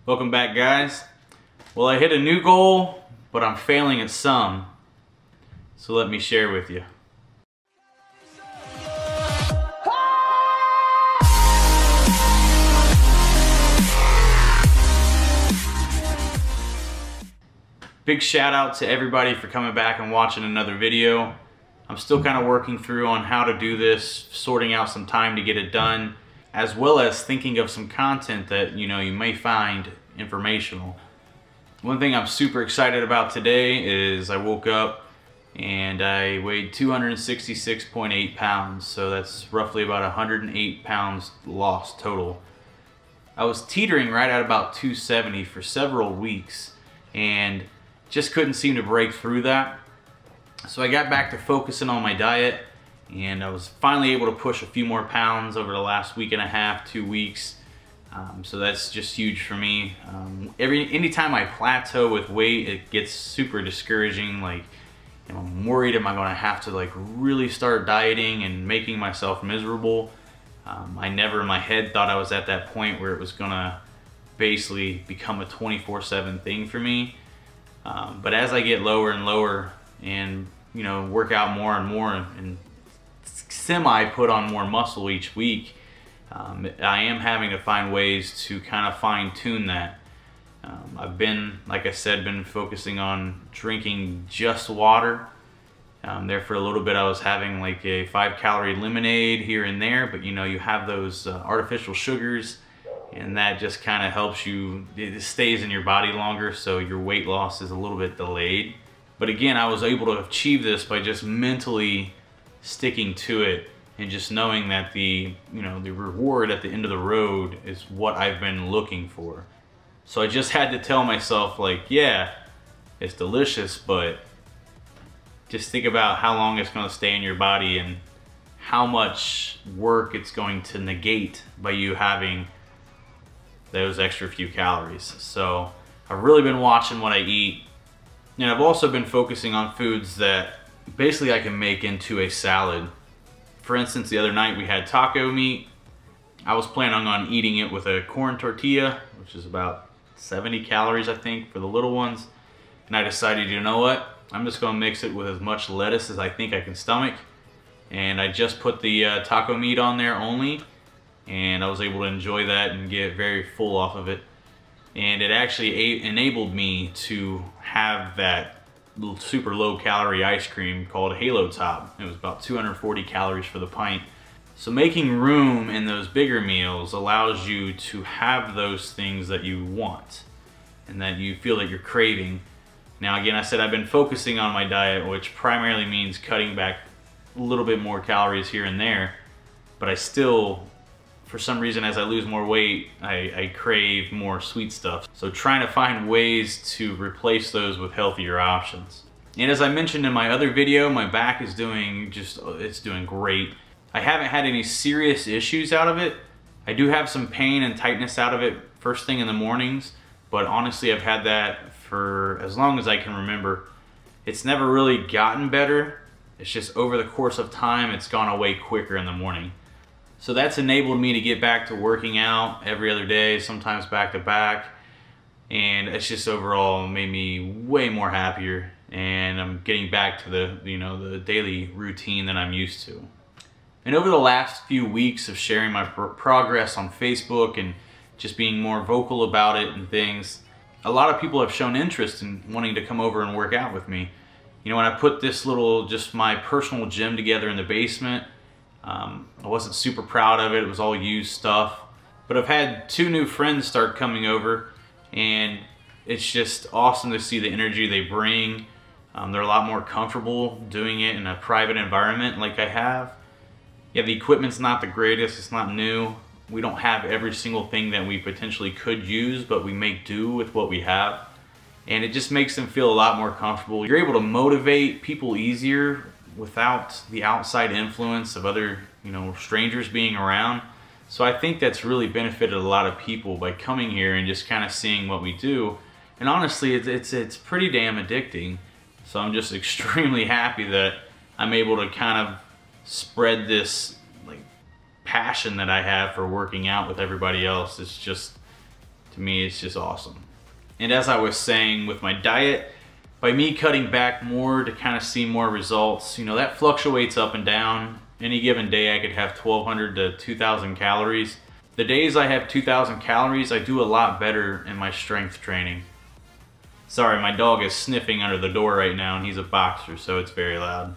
Welcome back, guys. Well, I hit a new goal, but I'm failing at some. So let me share with you. Big shout out to everybody for coming back and watching another video. I'm still kind of working through on how to do this, sorting out some time to get it done, as well as thinking of some content that you may find informational. One thing I'm super excited about today is I woke up and I weighed 266.8 pounds, so that's roughly about 108 pounds lost total. I was teetering right at about 270 for several weeks and just couldn't seem to break through that. So I got back to focusing on my diet, and I was finally able to push a few more pounds over the last week and a half, 2 weeks. So that's just huge for me. Anytime I plateau with weight, it gets super discouraging. Like, I'm worried, am I gonna have to really start dieting and making myself miserable? I never in my head thought I was at that point where it was gonna basically become a 24/7 thing for me. But as I get lower and lower and work out more and more and semi put on more muscle each week, I am having to find ways to kind of fine tune that. I've been, like I said, been focusing on drinking just water. There for a little bit I was having like a 5-calorie lemonade here and there, but you have those artificial sugars, and that just kind of helps you, it stays in your body longer, so your weight loss is a little bit delayed. But again, I was able to achieve this by just mentally sticking to it and just knowing that the reward at the end of the road is what I've been looking for. So I just had to tell myself, like, yeah, it's delicious, but just think about how long it's gonna stay in your body and how much work it's going to negate by you having those extra few calories. So I've really been watching what I eat, and I've also been focusing on foods that basically I can make into a salad. For instance, the other night we had taco meat. I was planning on eating it with a corn tortilla, which is about 70 calories, I think, for the little ones. And I decided, you know what? I'm just gonna mix it with as much lettuce as I think I can stomach. And I just put the taco meat on there only, and I was able to enjoy that and get very full off of it. And it actually enabled me to have that super low calorie ice cream called Halo Top. It was about 240 calories for the pint. So making room in those bigger meals allows you to have those things that you want and that you feel that you're craving. Now again, I said I've been focusing on my diet, which primarily means cutting back a little bit more calories here and there, but I still, for some reason, as I lose more weight, I crave more sweet stuff. So trying to find ways to replace those with healthier options. And as I mentioned in my other video, my back is doing it's doing great. I haven't had any serious issues out of it. I do have some pain and tightness out of it first thing in the mornings, but honestly, I've had that for as long as I can remember. It's never really gotten better. It's just over the course of time, it's gone away quicker in the morning. So that's enabled me to get back to working out every other day, sometimes back to back. And it's just overall made me way more happier. And I'm getting back to the daily routine that I'm used to. And over the last few weeks of sharing my progress on Facebook and just being more vocal about it and things, a lot of people have shown interest in wanting to come over and work out with me. When I put this little, just my personal gym together in the basement, I wasn't super proud of it. It was all used stuff. But I've had 2 new friends start coming over, and it's just awesome to see the energy they bring. They're a lot more comfortable doing it in a private environment like I have. Yeah, the equipment's not the greatest, it's not new. We don't have every single thing that we potentially could use, but we make do with what we have. And it just makes them feel a lot more comfortable. You're able to motivate people easier without the outside influence of other, strangers being around. So I think that's really benefited a lot of people by coming here and just kind of seeing what we do. And honestly, it's pretty damn addicting. So I'm just extremely happy that I'm able to kind of spread this passion that I have for working out with everybody else. It's just, to To me, it's just awesome. And as I was saying with my diet, by me cutting back more to kind of see more results, you know, that fluctuates up and down. Any given day I could have 1,200 to 2,000 calories. The days I have 2,000 calories, I do a lot better in my strength training. Sorry, my dog is sniffing under the door right now and he's a boxer, so it's very loud.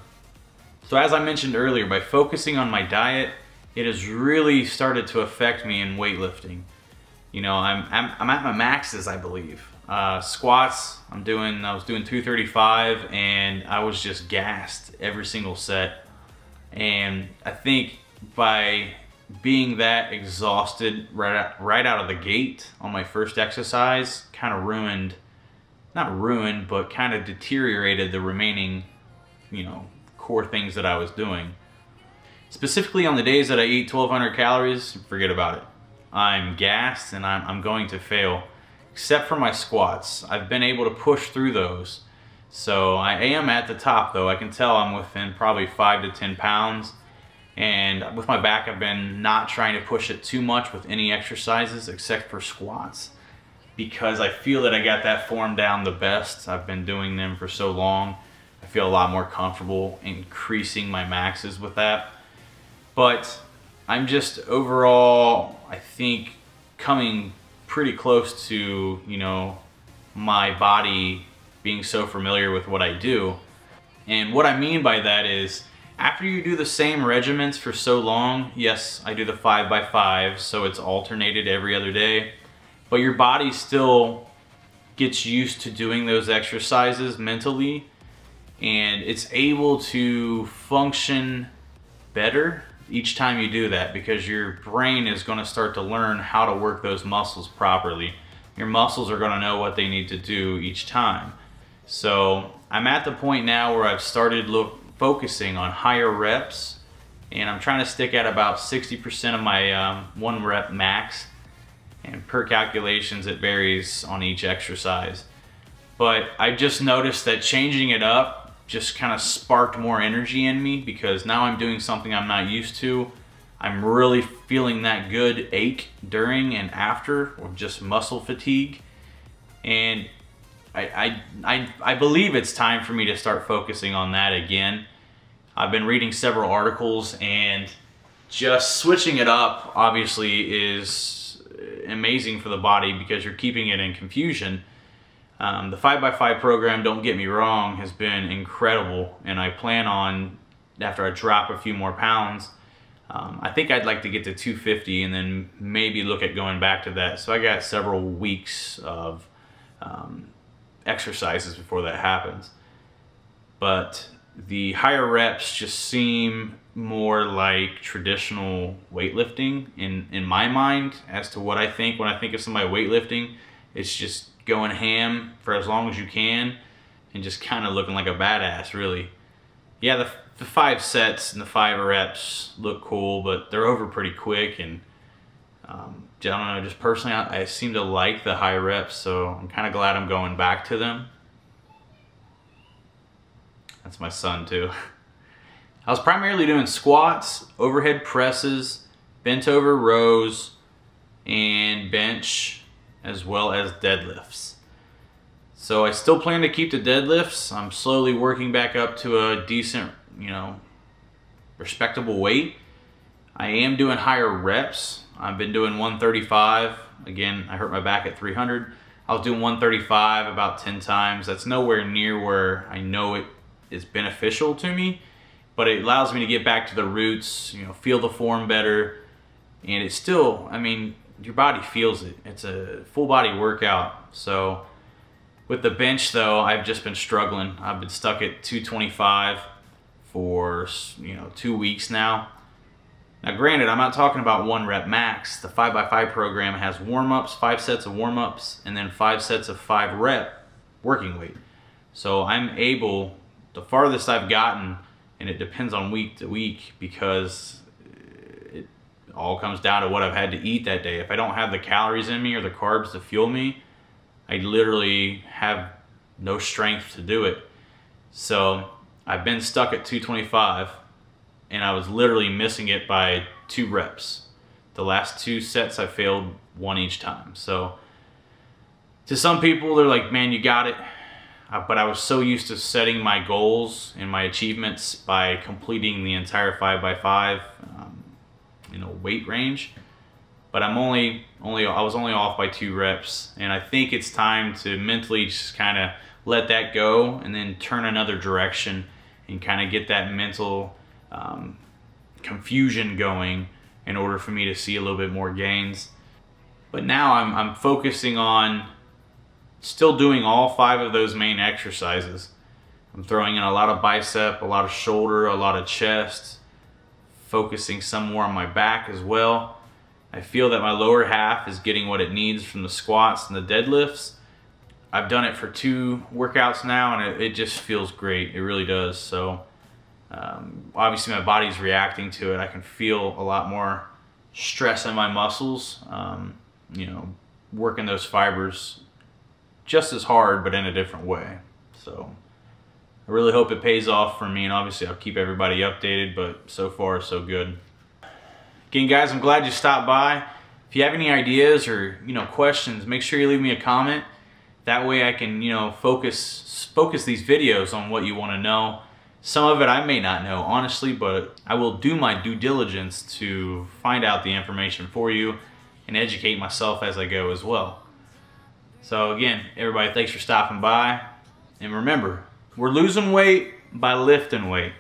So as I mentioned earlier, by focusing on my diet, it has really started to affect me in weightlifting. You know, I'm at my maxes, I believe. Squats, I was doing 235 and I was just gassed every single set. And I think by being that exhausted right out of the gate on my first exercise, kind of ruined, not ruined, but kind of deteriorated the remaining, you know, core things that I was doing. Specifically on the days that I eat 1,200 calories, forget about it. I'm gassed and I'm going to fail. Except for my squats. I've been able to push through those. So I am at the top though. I can tell I'm within probably 5 to 10 pounds. And with my back, I've been not trying to push it too much with any exercises except for squats, because I feel that I got that form down the best. I've been doing them for so long. I feel a lot more comfortable increasing my maxes with that. But I'm just overall, I think, coming pretty close to, you know, my body being so familiar with what I do. And what I mean by that is, after you do the same regimens for so long, yes, I do the 5x5, so it's alternated every other day, but your body still gets used to doing those exercises mentally, and it's able to function better each time you do that, because your brain is going to start to learn how to work those muscles properly. Your muscles are going to know what they need to do each time. So I'm at the point now where I've started focusing on higher reps, and I'm trying to stick at about 60% of my 1 rep max, and per calculations it varies on each exercise. But I just noticed that changing it up just kind of sparked more energy in me, because now I'm doing something I'm not used to. I'm really feeling that good ache during and after, or just muscle fatigue. And I believe it's time for me to start focusing on that again. I've been reading several articles, and just switching it up obviously is amazing for the body because you're keeping it in confusion. The 5x5 program, don't get me wrong, has been incredible, and I plan on, after I drop a few more pounds, I think I'd like to get to 250 and then maybe look at going back to that. So I got several weeks of exercises before that happens. But the higher reps just seem more like traditional weightlifting in my mind, as to what I think when I think of somebody weightlifting. It's just going ham for as long as you can and just kind of looking like a badass, really. Yeah, the 5 sets and the 5 reps look cool, but they're over pretty quick, and I don't know, just personally I seem to like the high reps, so I'm kind of glad I'm going back to them. That's my son too. I was primarily doing squats, overhead presses, bent over rows, and bench, as well as deadlifts. So I still plan to keep the deadlifts. I'm slowly working back up to a decent, you know, respectable weight. I am doing higher reps. I've been doing 135. Again, I hurt my back at 300. I was doing 135 about 10 times. That's nowhere near where I know it is beneficial to me, but it allows me to get back to the roots, you know, feel the form better. And it's still, I mean, your body feels it. It's a full body workout. So with the bench though, I've just been struggling. I've been stuck at 225 for, you know, 2 weeks now. Now granted, I'm not talking about 1 rep max. The 5x5 program has warm-ups, 5 sets of warm-ups, and then 5 sets of 5 rep working weight. So I'm able, the farthest I've gotten, and it depends on week to week, because it all comes down to what I've had to eat that day. If I don't have the calories in me or the carbs to fuel me, I literally have no strength to do it. So I've been stuck at 225, and I was literally missing it by 2 reps. The last 2 sets I failed 1 each time. So To some people, they're like, man, you got it. But I was so used to setting my goals and my achievements by completing the entire 5x5, weight range. But I was only off by 2 reps, and I think it's time to mentally just kind of let that go and then turn another direction and kind of get that mental confusion going in order for me to see a little bit more gains. But now I'm focusing on still doing all 5 of those main exercises. I'm throwing in a lot of bicep, a lot of shoulder, a lot of chest, focusing some more on my back as well. I feel that my lower half is getting what it needs from the squats and the deadlifts. I've done it for 2 workouts now, and it just feels great. It really does. So obviously my body's reacting to it. I can feel a lot more stress in my muscles, working those fibers just as hard, but in a different way. So I really hope it pays off for me, and obviously I'll keep everybody updated, but so far so good. Again, guys, I'm glad you stopped by. If you have any ideas or questions, make sure you leave me a comment. That way I can focus these videos on what you want to know. Some of it I may not know, honestly, but I will do my due diligence to find out the information for you and educate myself as I go as well. So again, everybody, thanks for stopping by. And remember, we're losing weight by lifting weight.